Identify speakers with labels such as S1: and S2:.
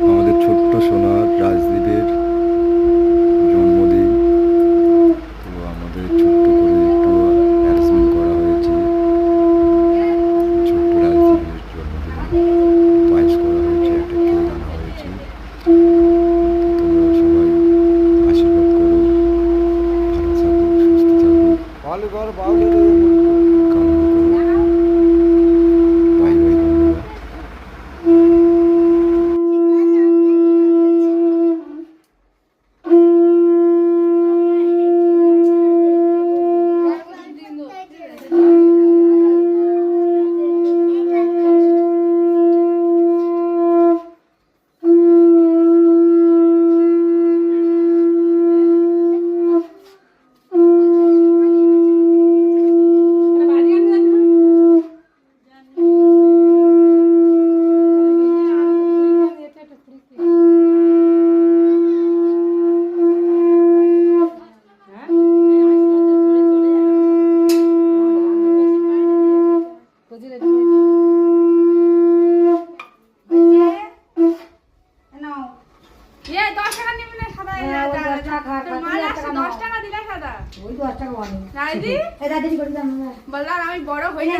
S1: আমাদের ছোট্ট সোনার রাজদীপের জন্মদিন, তো আমাদের ছোট্ট করে একটু অ্যারেঞ্জমেন্ট করা হয়েছে। ছোট্ট রাজদীপের জন্মদিনে পায়েস করা হয়েছে, একটা কেক আনা হয়েছে। তোমরা সবাই আশীর্বাদ করো, ভালো থাকুক, সুস্থ থাকুক কামনা করো। বাই বাই বন্ধুরা।
S2: বললাম আমি বড় হই না।